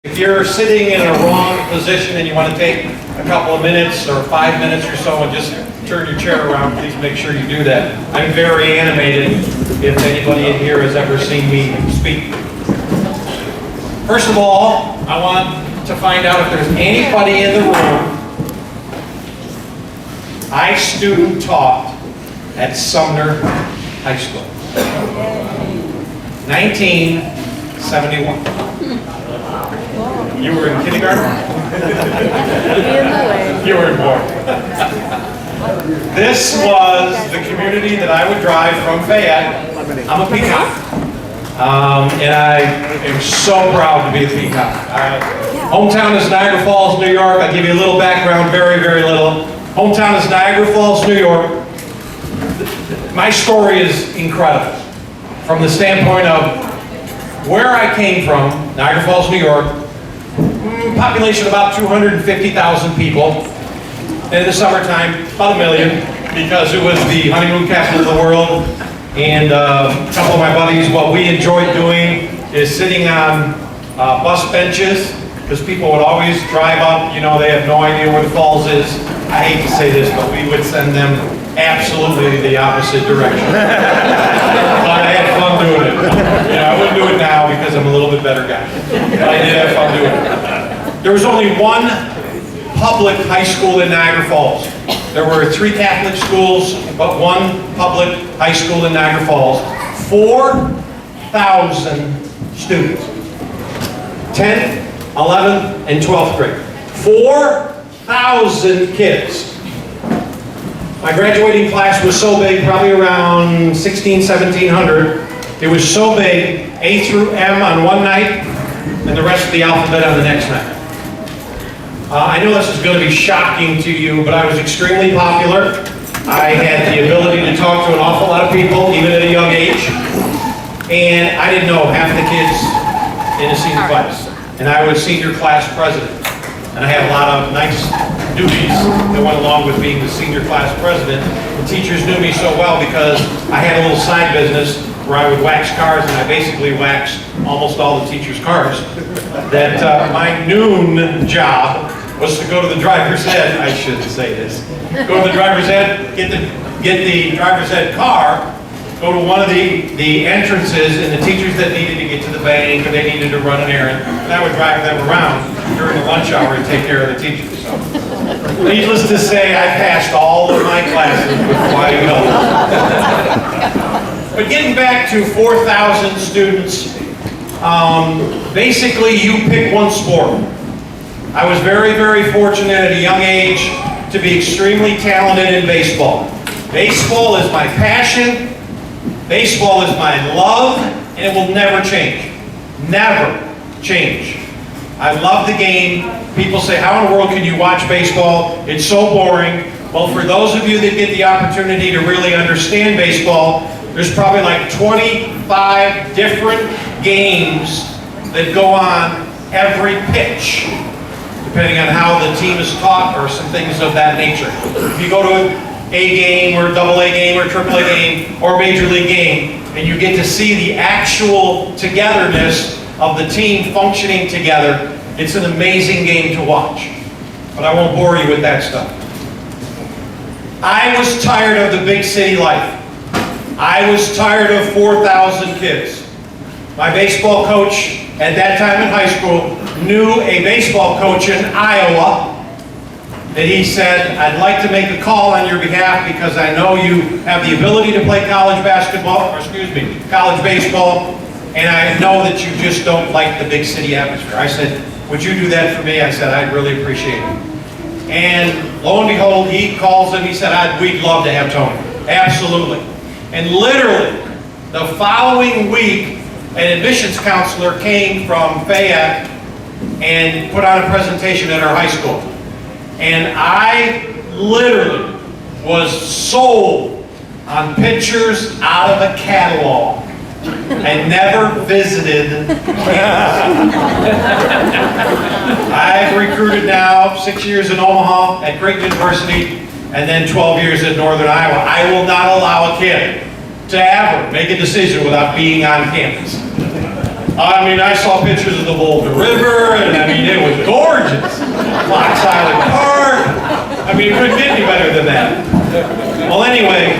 If you're sitting in a wrong position and you want to take a couple of minutes or 5 minutes or so and just turn your chair around, please make sure you do that. I'm very animated if anybody in here has ever seen me speak. First of all, I want to find out if there's anybody in the room I student taught at Sumner High School. 1971. You were in kindergarten? You were born. This was the community that I would drive from Fayette. I'm a peacock. And I am so proud to be a peacock. Hometown is Niagara Falls, New York. I'll give you a little background, very, very little. Hometown is Niagara Falls, New York. My story is incredible from the standpoint of where I came from, Niagara Falls, New York. Population about 250,000 people. And in the summertime, about 1 million, because it was the honeymoon capital of the world. And a couple of my buddies, what we enjoyed doing is sitting on bus benches, because people would always drive up, you know, they have no idea where the falls is. I hate to say this, but we would send them absolutely the opposite direction. But I had fun doing it. You know, I wouldn't do it now because I'm a little bit better guy. But I did have fun doing it. There was only one public high school in Niagara Falls. There were 3 Catholic schools, but one public high school in Niagara Falls. 4,000 students. 10th, 11th, and 12th grade. 4,000 kids. My graduating class was so big, probably around 1,700. It was so big, A through M on one night, and the rest of the alphabet on the next night. I know this is going to be shocking to you, but I was extremely popular. I had the ability to talk to an awful lot of people, even at a young age. And I didn't know half the kids in the senior class. And I was senior class president. And I had a lot of nice duties that went along with being the senior class president. The teachers knew me so well because I had a little side business where I would wax cars, and I basically waxed almost all the teachers' cars. That my noon job was to go to the driver's ed. I shouldn't say this. Go to the driver's ed, get the driver's ed car, go to one of the entrances, and the teachers that needed to get to the bank or they needed to run an errand, and I would drive them around during the lunch hour and take care of the teachers. So, needless to say, I passed all of my classes with flying colors. But getting back to 4,000 students, basically you pick one sport. I was very, very fortunate at a young age to be extremely talented in baseball. Baseball is my passion. Baseball is my love, and it will never change. Never change. I love the game. People say, how in the world can you watch baseball? It's so boring. Well, for those of you that get the opportunity to really understand baseball, there's probably like 25 different games that go on every pitch, depending on how the team is taught or some things of that nature. If you go to a game or AA game or AAA game or Major League game, and you get to see the actual togetherness of the team functioning together, it's an amazing game to watch. But I won't bore you with that stuff. I was tired of the big city life. I was tired of 4,000 kids. My baseball coach at that time in high school knew a baseball coach in Iowa that he said, I'd like to make a call on your behalf because I know you have the ability to play college basketball, or excuse me, college baseball, and I know that you just don't like the big city atmosphere. I said, would you do that for me? I said, I'd really appreciate it. And lo and behold, he calls him, he said, we'd love to have Tony. Absolutely. And literally, the following week, an admissions counselor came from Fayette and put on a presentation at our high school. And I literally was sold on pictures out of a catalog. I never visited campus. I've recruited now 6 years in Omaha at Creighton University and then 12 years at Northern Iowa. I will not allow a kid to ever make a decision without being on campus. I mean, I saw pictures of the Boulder River, and I mean, it was gorgeous. Fox Island Park. I mean, it couldn't get any better than that. Well, anyway,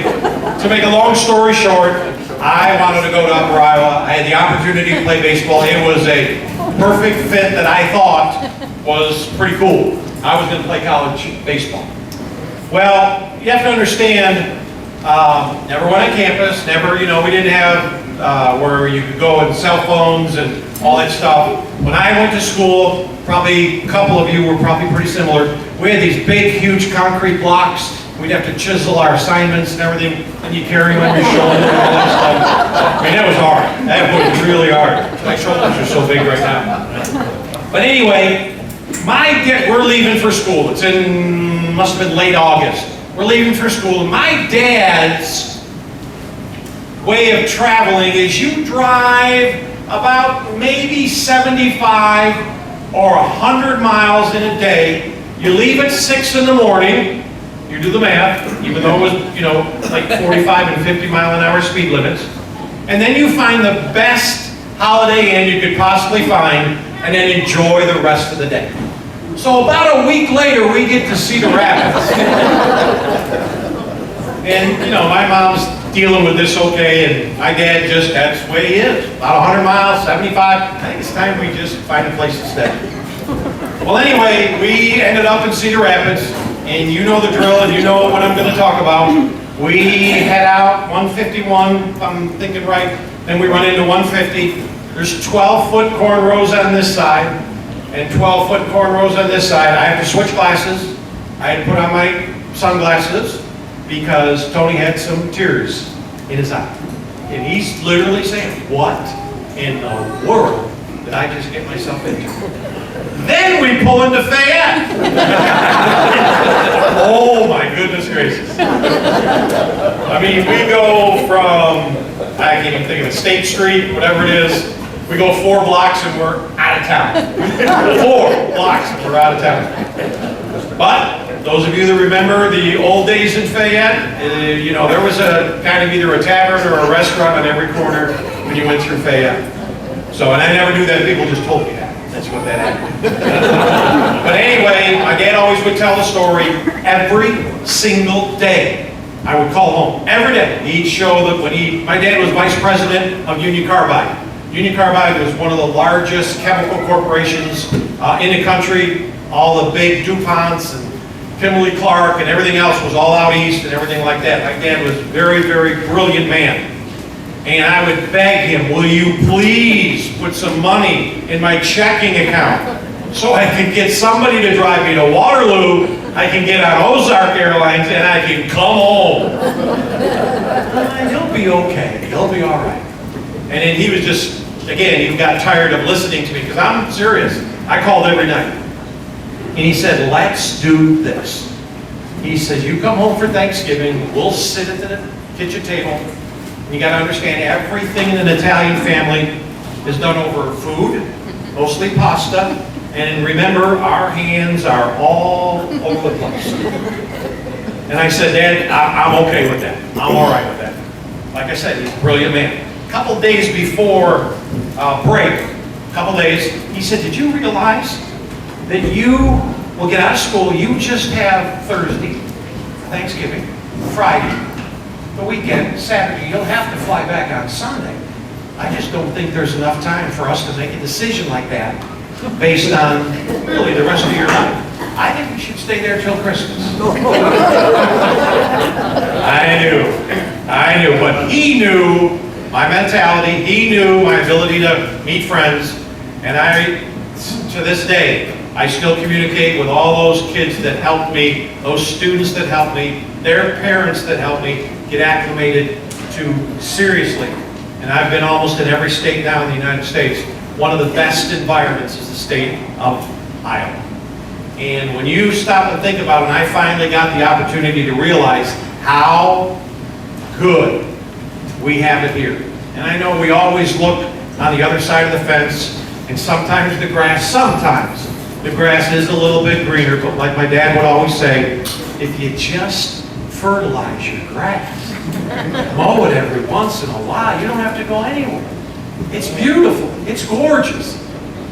to make a long story short, I wanted to go to Upper Iowa. I had the opportunity to play baseball. It was a perfect fit that I thought was pretty cool. I was going to play college baseball. Well, you have to understand, never went on campus, never, we didn't have where you could go and cell phones and all that stuff. When I went to school, probably a couple of you were probably pretty similar. We had these big, huge concrete blocks. We'd have to chisel our assignments and everything, and you carry them on your shoulder and all that stuff. I mean, that was hard. That was really hard. My shoulders are so big right now. But anyway, we're leaving for school. It's must have been late August. We're leaving for school. My dad's way of traveling is you drive about maybe 75 or 100 miles in a day. You leave at 6 in the morning. You do the math, even though it was, like 45 and 50 mile an hour speed limits. And then you find the best Holiday Inn you could possibly find, and then enjoy the rest of the day. So about a week later, we get to Cedar Rapids. And, my mom's dealing with this okay, and my dad that's the way he is. About 100 miles, 75. I think it's time we just find a place to stay. Well, anyway, we ended up in Cedar Rapids, and you know the drill, and you know what I'm going to talk about. We head out 151, if I'm thinking right, then we run into 150. There's 12-foot cornrows on this side, and 12-foot cornrows on this side. I have to switch glasses. I had to put on my sunglasses because Tony had some tears in his eye. And he's literally saying, what in the world did I just get myself into? Then we pull into Fayette. Oh my goodness gracious. I mean, we go from, I can't even think of it, State Street, whatever it is. We go 4 blocks and we're out of town. 4 blocks and we're out of town. But those of you that remember the old days in Fayette, there was a kind of either a tavern or a restaurant on every corner when you went through Fayette. So, and I never knew that, people just told me that. That's what that happened. But anyway, my dad always would tell the story every single day. I would call home every day. He'd show that my dad was vice president of Union Carbide. Union Carbide was one of the largest chemical corporations in the country. All the big DuPonts and Kimberly-Clark and everything else was all out east and everything like that. My dad was a very, very brilliant man. And I would beg him, will you please put some money in my checking account so I can get somebody to drive me to Waterloo, I can get on Ozark Airlines, and I can come home. He'll be okay. He'll be all right. And then he was just, again, he got tired of listening to me because I'm serious. I called every night. And he said, let's do this. He said, you come home for Thanksgiving, we'll sit at the kitchen table. And you got to understand, everything in an Italian family is done over food, mostly pasta. And remember, our hands are all over the place. And I said, Dad, I'm okay with that. I'm all right with that. Like I said, he's a brilliant man. A couple days before break, he said, did you realize that you will get out of school, you just have Thursday, Thanksgiving, Friday, the weekend, Saturday, you'll have to fly back on Sunday. I just don't think there's enough time for us to make a decision like that based on really the rest of your life. I think you should stay there till Christmas. I knew, but he knew my mentality, he knew my ability to meet friends, and to this day, I still communicate with all those kids that helped me, those students that helped me, their parents that helped me get acclimated to seriously. And I've been almost in every state now in the United States. One of the best environments is the state of Iowa. And when you stop and think about it, and I finally got the opportunity to realize how good we have it here. And I know we always look on the other side of the fence, and sometimes the grass is a little bit greener, but like my dad would always say, if you just fertilize your grass, mow it every once in a while, you don't have to go anywhere. It's beautiful. It's gorgeous.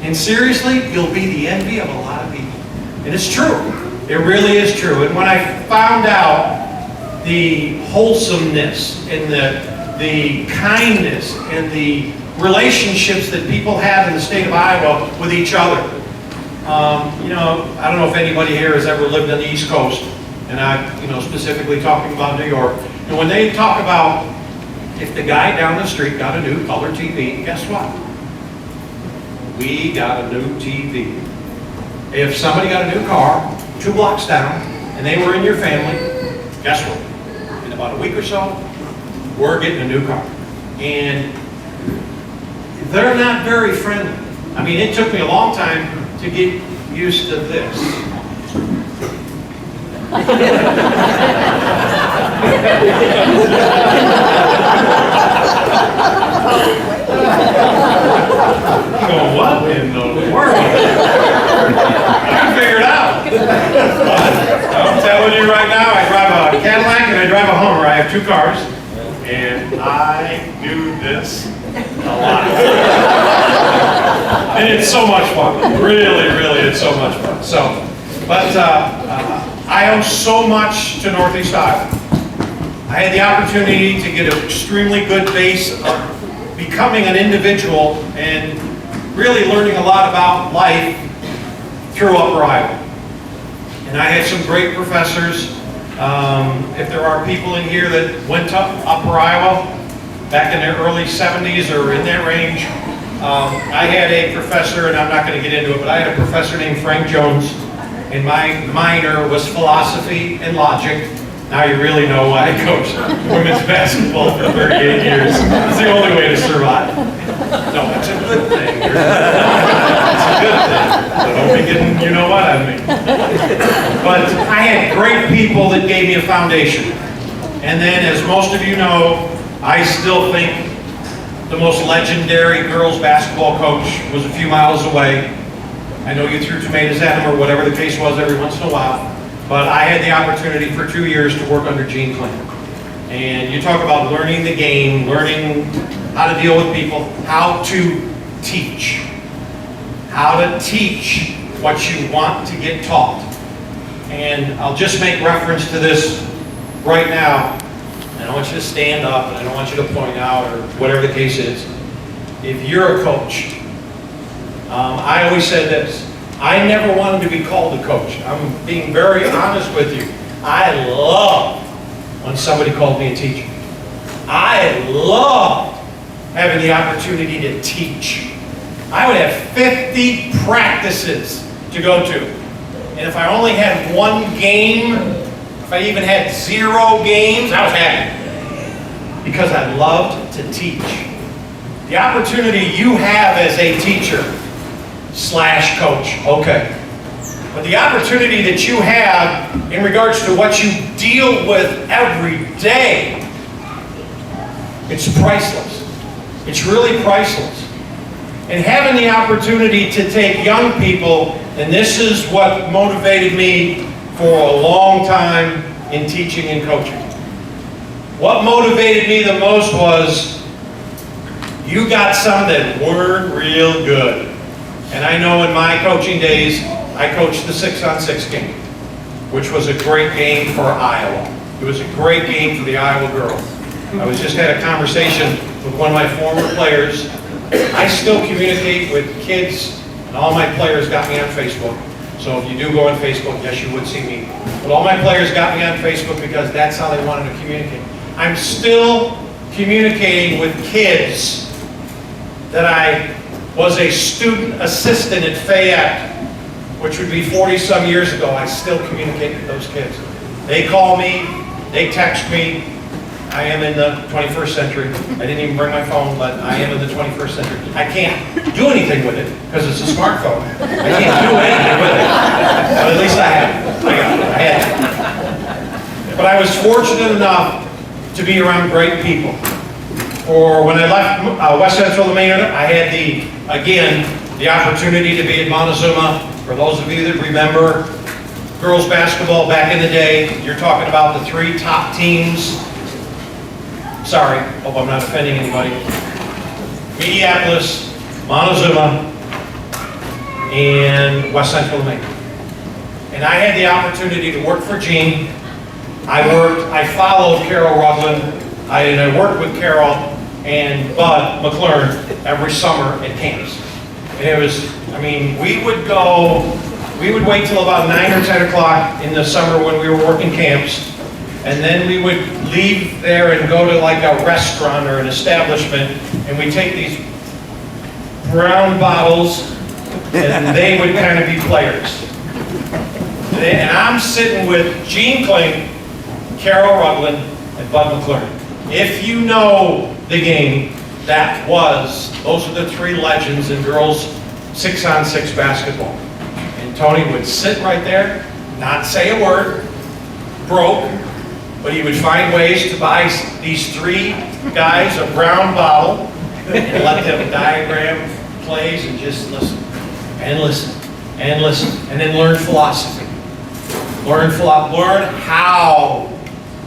And seriously, you'll be the envy of a lot of people. And it's true. It really is true. And when I found out the wholesomeness and the kindness and the relationships that people have in the state of Iowa with each other. You know, I don't know if anybody here has ever lived on the East Coast, and I'm, specifically talking about New York. And when they talk about if the guy down the street got a new color TV, guess what? We got a new TV. If somebody got a new car 2 blocks down, and they were in your family, guess what? In about a week or so, we're getting a new car. And they're not very friendly. I mean, it took me a long time to get used to this. You go, what in the world? You figure it out. But I'm telling you right now, I drive a Cadillac and I drive a Hummer. I have 2 cars. And I do this a lot. And it's so much fun. Really, really, it's so much fun. So, but I owe so much to Northeast Iowa. I had the opportunity to get an extremely good base of becoming an individual and really learning a lot about life through Upper Iowa. And I had some great professors. If there are people in here that went to Upper Iowa back in their early 70s or in that range, I had a professor, and I'm not going to get into it, but I had a professor named Frank Jones, and my minor was philosophy and logic. Now you really know why I coached women's basketball for 38 years. It's the only way to survive. No, it's a good thing. It's a good thing. So don't be getting, you know what I mean. But I had great people that gave me a foundation. And then, as most of you know, I still think the most legendary girls basketball coach was a few miles away. I know you threw tomatoes at him or whatever the case was every once in a while. But I had the opportunity for 2 years to work under Gene Clinton. And you talk about learning the game, learning how to deal with people, how to teach. How to teach what you want to get taught. And I'll just make reference to this right now. I don't want you to stand up, and I don't want you to point out, or whatever the case is. If you're a coach, I always said this. I never wanted to be called a coach. I'm being very honest with you. I love when somebody called me a teacher. I loved having the opportunity to teach. I would have 50 practices to go to. And if I only had 1 game, if I even had 0 games, I was happy. Because I loved to teach. The opportunity you have as a teacher / coach, okay. But the opportunity that you have in regards to what you deal with every day, it's priceless. It's really priceless. And having the opportunity to take young people, and this is what motivated me for a long time in teaching and coaching. What motivated me the most was you got some that weren't real good. And I know in my coaching days, I coached the 6-on-6 game, which was a great game for Iowa. It was a great game for the Iowa girls. I was just had a conversation with one of my former players. I still communicate with kids, and all my players got me on Facebook. So if you do go on Facebook, yes, you would see me. But all my players got me on Facebook because that's how they wanted to communicate. I'm still communicating with kids that I was a student assistant at Fayette, which would be 40-some years ago. I still communicate with those kids. They call me, they text me. I am in the 21st century. I didn't even bring my phone, but I am in the 21st century. I can't do anything with it because it's a smartphone. I can't do anything with it. But at least I have it. I had it. But I was fortunate enough to be around great people. Or when I left West Central Maine, I had again, the opportunity to be at Montezuma. For those of you that remember girls basketball back in the day, you're talking about the 3 top teams. Sorry, hope I'm not offending anybody. Minneapolis, Montezuma, and West Central Maine. And I had the opportunity to work for Gene. I followed Carol Rugland, and I worked with Carol and Bud McLaren every summer at camps. And it was, I mean, we would wait till about 9 or 10 o'clock in the summer when we were working camps, and then we would leave there and go to like a restaurant or an establishment, and we'd take these brown bottles, and they would kind of be players. And I'm sitting with Gene Klink, Carol Rugland, and Bud McLaren. If you know the game, those are the three legends in girls 6-on-6 basketball. And Tony would sit right there, not say a word, broke, but he would find ways to buy these three guys a brown bottle and let them diagram plays and just listen, and listen, and listen, and then learn philosophy. Learn how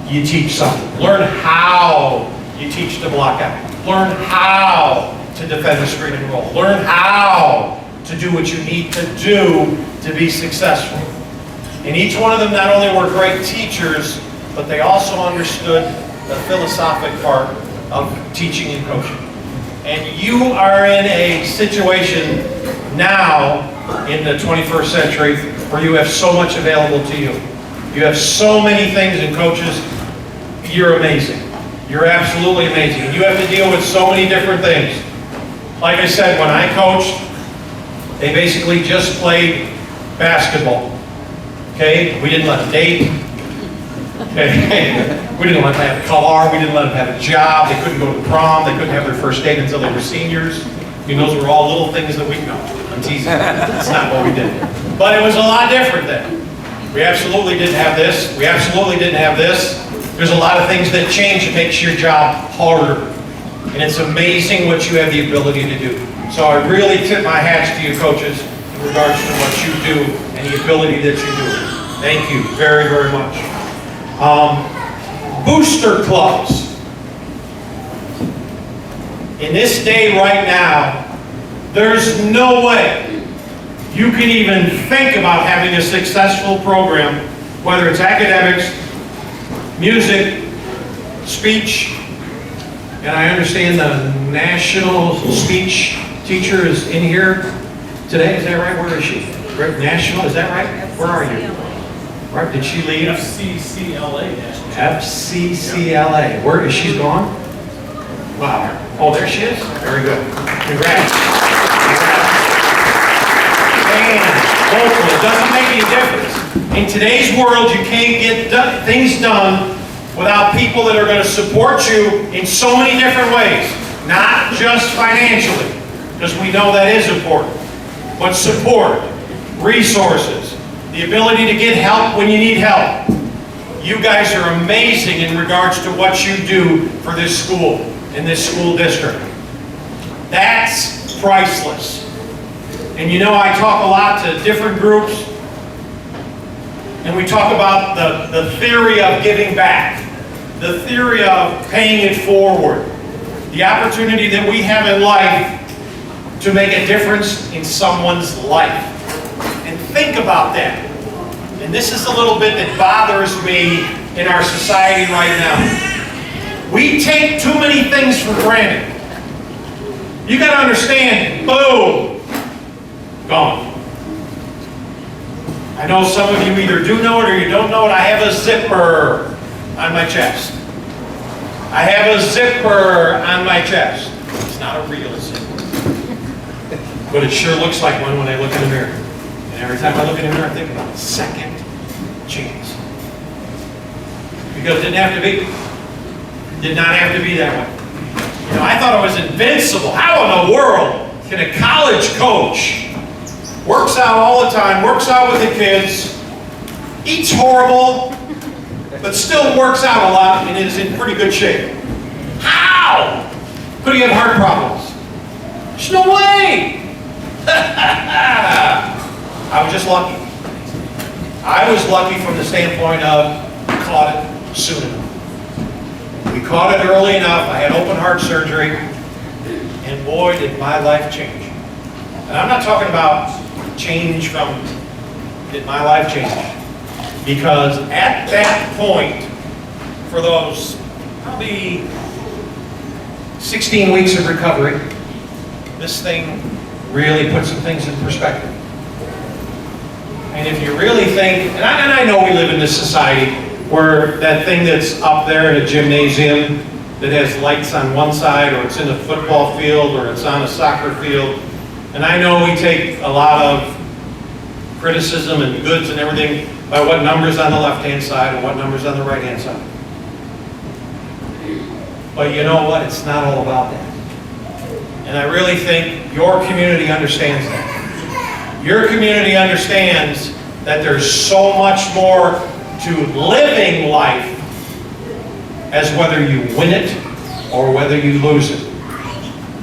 you teach something. Learn how you teach to block out. Learn how to defend the screen and roll. Learn how to do what you need to do to be successful. And each one of them not only were great teachers, but they also understood the philosophic part of teaching and coaching. And you are in a situation now in the 21st century where you have so much available to you. You have so many things, and coaches, you're amazing. You're absolutely amazing. And you have to deal with so many different things. Like I said, when I coached, they basically just played basketball. Okay? We didn't let them date. Okay? We didn't let them have a car. We didn't let them have a job. They couldn't go to prom. They couldn't have their first date until they were seniors. I mean, those were all little things that we know. I'm teasing. That's not what we did. But it was a lot different then. We absolutely didn't have this. We absolutely didn't have this. There's a lot of things that change. It makes your job harder. And it's amazing what you have the ability to do. So I really tip my hats to you, coaches, in regards to what you do and the ability that you do. Thank you very, very much. Booster clubs. In this day right now, there's no way you can even think about having a successful program, whether it's academics, music, speech, and I understand the national speech teacher is in here today. Is that right? Where is she? Right, national, is that right? Where are you? Right, did she leave? FCCLA. FCCLA. Where is she gone? Wow. Oh, there she is? Very good. Congrats. And hopefully, it doesn't make any difference. In today's world, you can't get things done without people that are going to support you in so many different ways. Not just financially, because we know that is important, but support, resources, the ability to get help when you need help. You guys are amazing in regards to what you do for this school, in this school district. That's priceless. And you know, I talk a lot to different groups, and we talk about the theory of giving back, the theory of paying it forward, the opportunity that we have in life to make a difference in someone's life. And think about that. And this is a little bit that bothers me in our society right now. We take too many things for granted. You got to understand, boom, gone. I know some of you either do know it or you don't know it. I have a zipper on my chest. I have a zipper on my chest. It's not a real zipper. But it sure looks like one when I look in the mirror. And every time I look in the mirror, I think about a second chance. Because it didn't have to be. Did not have to be that way. You know, I thought I was invincible. How in the world can a college coach works out all the time, works out with the kids, eats horrible, but still works out a lot and is in pretty good shape? How? Could he have heart problems? There's no way. I was just lucky. I was lucky from the standpoint of we caught it soon enough. We caught it early enough. I had open heart surgery, And boy, did my life change. And I'm not talking about change from, did my life change? Because at that point, for those probably 16 weeks of recovery, this thing really put some things in perspective. And if you really think, and I know we live in this society where that thing that's up there in a gymnasium that has lights on one side, or it's in a football field, or it's on a soccer field, and I know we take a lot of criticism and goods and everything by what number's on the left-hand side and what number's on the right-hand side. But you know what? It's not all about that. And I really think your community understands that. Your community understands that there's so much more to living life as whether you win it or whether you lose it.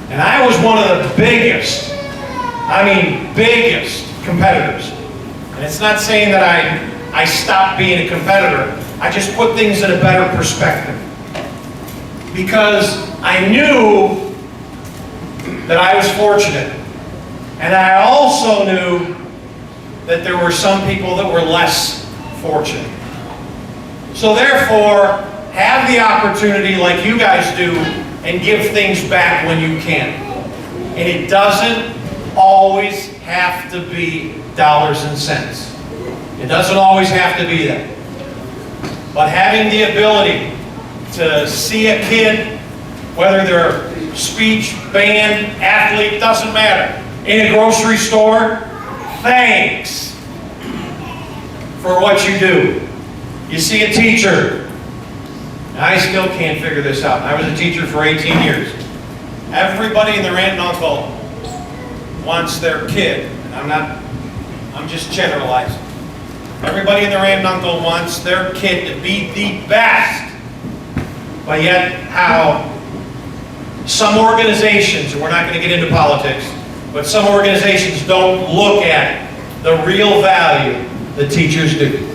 And I was one of the biggest competitors. And it's not saying that I stopped being a competitor. I just put things in a better perspective. Because I knew that I was fortunate. And I also knew that there were some people that were less fortunate. So therefore, have the opportunity like you guys do and give things back when you can. And it doesn't always have to be dollars and cents. It doesn't always have to be that. But having the ability to see a kid, whether they're speech, band, athlete, doesn't matter, in a grocery store, thanks for what you do. You see a teacher. I still can't figure this out. I was a teacher for 18 years. Everybody and their aunt and uncle wants their kid. I'm just generalizing. Everybody and their aunt and uncle wants their kid to be the best. But yet how some organizations, and we're not going to get into politics, but some organizations don't look at the real value that teachers do.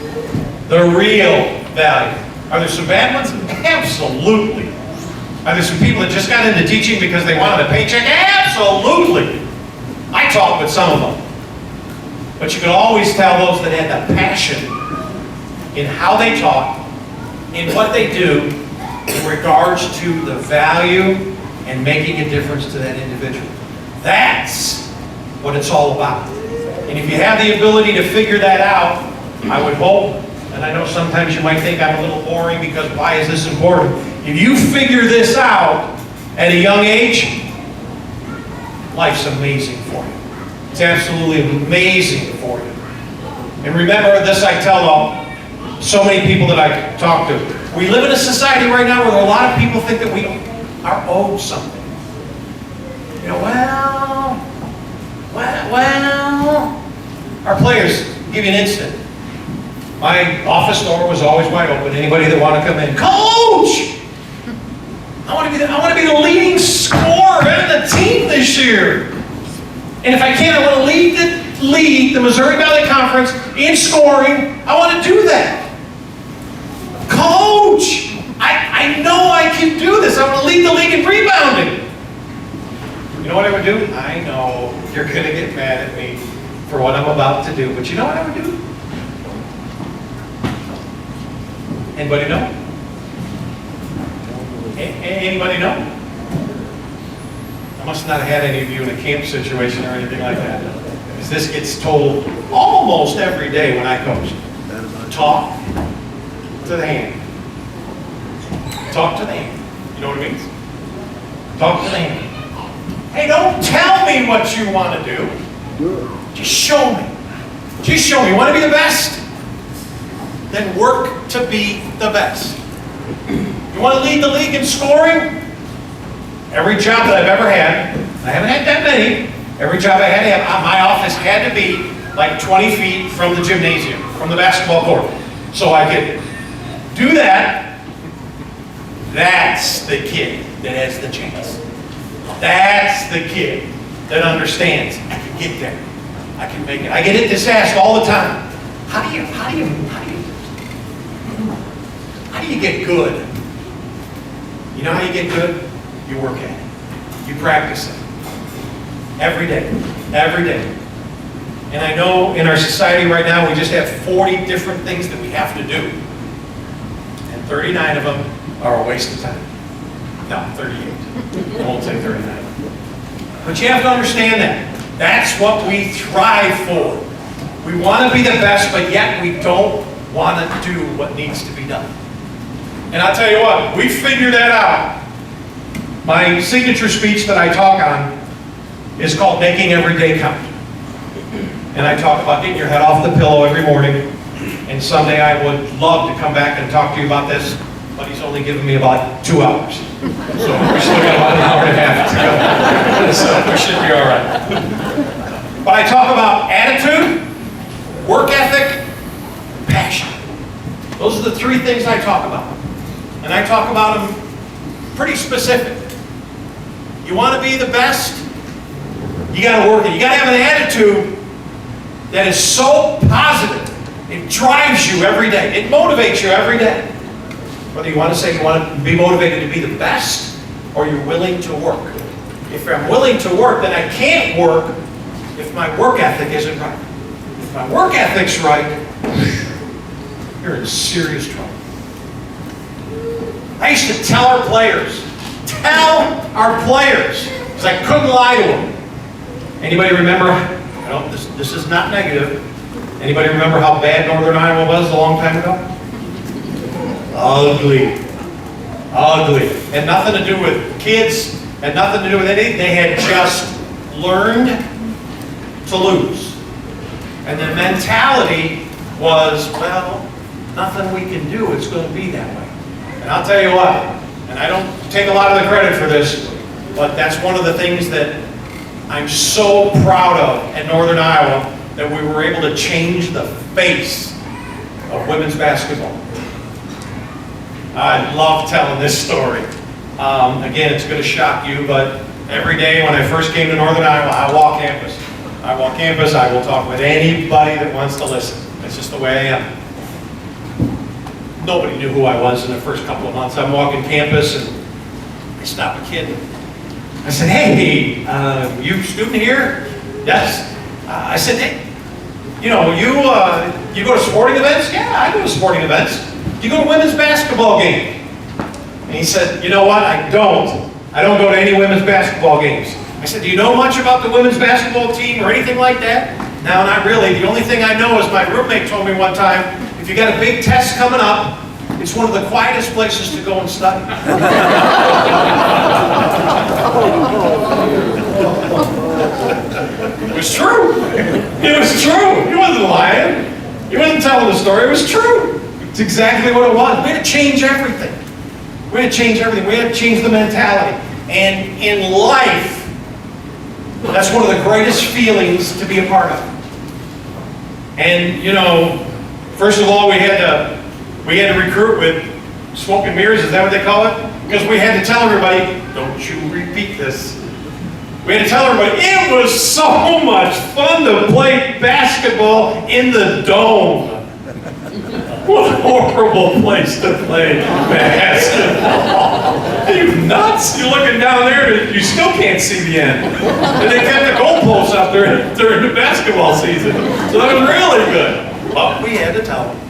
The real value. Are there some bad ones? Absolutely. Are there some people that just got into teaching because they wanted a paycheck? Absolutely. I talked with some of them. But you can always tell those that had the passion in how they talk, in what they do, in regards to the value and making a difference to that individual. That's what it's all about. And if you have the ability to figure that out, I would hope, and I know sometimes you might think I'm a little boring because why is this important? If you figure this out at a young age, life's amazing for you. It's absolutely amazing for you. And remember this, I tell so many people that I talk to. We live in a society right now where a lot of people think that we are owed something. You know, well, our players, I'll give you an incident. My office door was always wide open. Anybody that wanted to come in, Coach! I want to be the leading scorer in the team this year. And if I can, I want to lead the Missouri Valley Conference in scoring. I want to do that. Coach, I know I can do this. I want to lead the league in rebounding. You know what I would do? I know you're going to get mad at me for what I'm about to do, but you know what I would do? Anybody know? Anybody know? I must not have had any of you in a camp situation or anything like that. Because this gets told almost every day when I coach. Talk to the hand. Talk to the hand. You know what it means? Talk to the hand. Hey, don't tell me what you want to do. Just show me. Just show me. You want to be the best? Then work to be the best. You want to lead the league in scoring? Every job that I've ever had, I haven't had that many, every job I had to have, my office had to be like 20 feet from the gymnasium, from the basketball court. So I could do that. That's the kid that has the chance. That's the kid that understands. I can get there. I can make it. I get this asked all the time. How do you get good? You know how you get good? You work at it. You practice it. Every day. Every day. And I know in our society right now we just have 40 different things that we have to do. And 39 of them are a waste of time. No, 38. I won't say 39. But you have to understand that. That's what we thrive for. We want to be the best, but yet we don't want to do what needs to be done. And I'll tell you what, we figured that out. My signature speech that I talk on is called Making Every Day Count. And I talk about getting your head off the pillow every morning. And someday I would love to come back and talk to you about this, but he's only given me about 2 hours. So we still got about an hour and a half to go. So we should be all right. But I talk about attitude, work ethic, passion. Those are the 3 things I talk about. And I talk about them pretty specific. You want to be the best? You got to work it. You got to have an attitude that is so positive. It drives you every day. It motivates you every day. Whether you want to say you want to be motivated to be the best or you're willing to work. If I'm willing to work, then I can't work if my work ethic isn't right. If my work ethic's right, you're in serious trouble. I used to tell our players, because I couldn't lie to them. Anybody remember, this is not negative, anybody remember how bad Northern Iowa was a long time ago? Ugly. Ugly. Had nothing to do with kids, had nothing to do with anything. They had just learned to lose. And the mentality was, well, nothing we can do, it's going to be that way. And I'll tell you what, and I don't take a lot of the credit for this, but that's one of the things that I'm so proud of at Northern Iowa, that we were able to change the face of women's basketball. I love telling this story. Again, it's going to shock you, but every day when I first came to Northern Iowa, I walk campus. I walk campus, I will talk with anybody that wants to listen. That's just the way I am. Nobody knew who I was in the first couple of months. I'm walking campus and I stop a kid. I said, hey, you student here? Yes. I said, hey, you go to sporting events? Yeah, I go to sporting events. Do you go to women's basketball games? And he said, you know what, I don't. I don't go to any women's basketball games. I said, do you know much about the women's basketball team or anything like that? No, not really. The only thing I know is my roommate told me one time, if you got a big test coming up, it's one of the quietest places to go and study. It was true. It was true. He wasn't lying. He wasn't telling the story. It was true. It's exactly what it was. We had to change everything. We had to change everything. We had to change the mentality. And in life, that's one of the greatest feelings to be a part of. And, first of all, we had to recruit with smoke and mirrors, is that what they call it? Because we had to tell everybody, don't you repeat this. We had to tell everybody, it was so much fun to play basketball in the dome. What a horrible place to play basketball. Are you nuts? You're looking down there and you still can't see the end. And they kept the goalposts up there during the basketball season. So that was really good. But we had to tell them,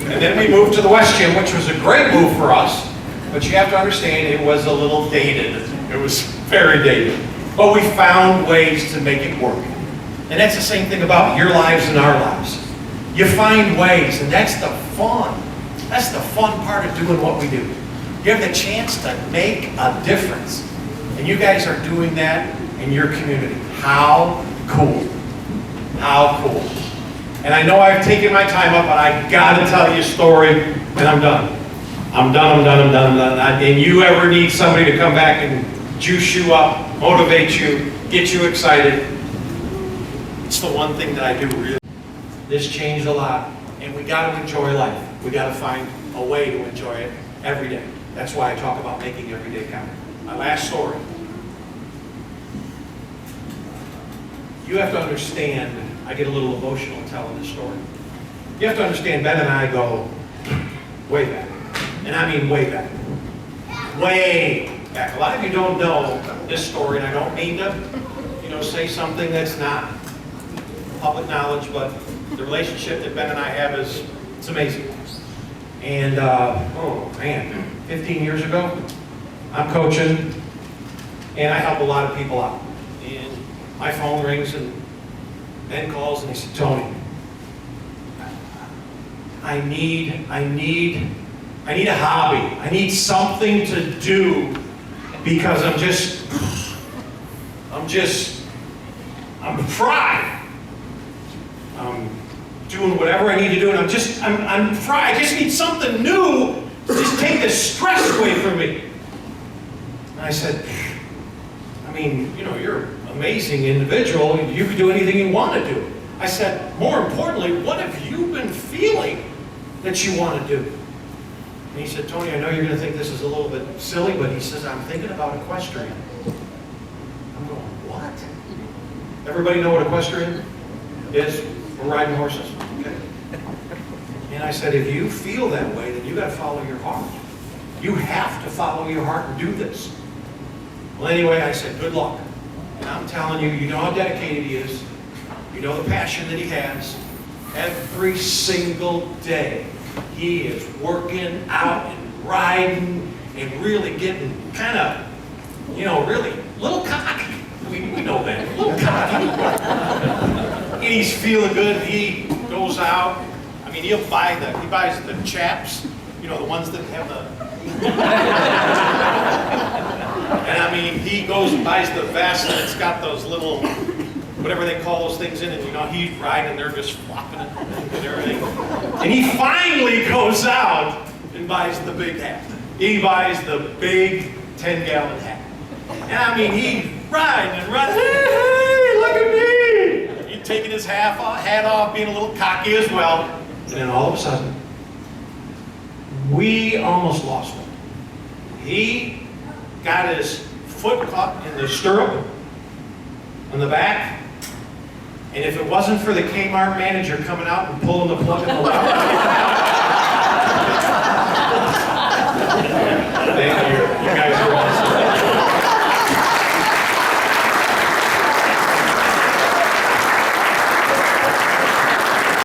And then we moved to the West Gym, which was a great move for us. But you have to understand, it was a little dated. It was very dated. But we found ways to make it work. And that's the same thing about your lives and our lives. You find ways, and that's the fun. That's the fun part of doing what we do. You have the chance to make a difference. And you guys are doing that in your community. How cool. How cool. And I know I've taken my time up, but I got to tell you a story, and I'm done. I'm done. And you ever need somebody to come back and juice you up, motivate you, get you excited, it's the one thing that I do really. This changed a lot, and we got to enjoy life. We got to find a way to enjoy it every day. That's why I talk about making every day count. My last story. You have to understand, I get a little emotional telling this story. You have to understand, Ben and I go way back. And I mean way back. Way back. A lot of you don't know this story, and I don't mean to, say something that's not public knowledge, but the relationship that Ben and I have it's amazing. And, oh man, 15 years ago, I'm coaching, and I help a lot of people out. And my phone rings, and Ben calls, and he said, Tony, I need a hobby. I need something to do because I'm fried. I'm doing whatever I need to do, and I'm fried. I just need something new to just take the stress away from me. And I said, I mean, you're an amazing individual. You can do anything you want to do. I said, more importantly, what have you been feeling that you want to do? And he said, Tony, I know you're going to think this is a little bit silly, but he says, I'm thinking about equestrian. I'm going, what? Everybody know what equestrian is? We're riding horses. Okay. And I said, if you feel that way, then you got to follow your heart. You have to follow your heart and do this. Well, anyway, I said, good luck. And I'm telling you, you know how dedicated he is. You know the passion that he has. Every single day, he is working out and riding and really getting kind of, really a little cocky. We know that, a little cocky. And he's feeling good. He goes out. I mean, he buys the chaps, the ones that have the. And I mean, he goes and buys the vest, and it's got those little, whatever they call those things in it, he's riding and they're just flopping it and everything. And he finally goes out and buys the big hat. He buys the big 10-gallon hat. And I mean, he's riding and riding, hey, look at me! He's taking his hat off, being a little cocky as well. And then all of a sudden, we almost lost him. He got his foot caught in the stirrup on the back. And if it wasn't for the Kmart manager coming out and pulling the plug in the lever, you guys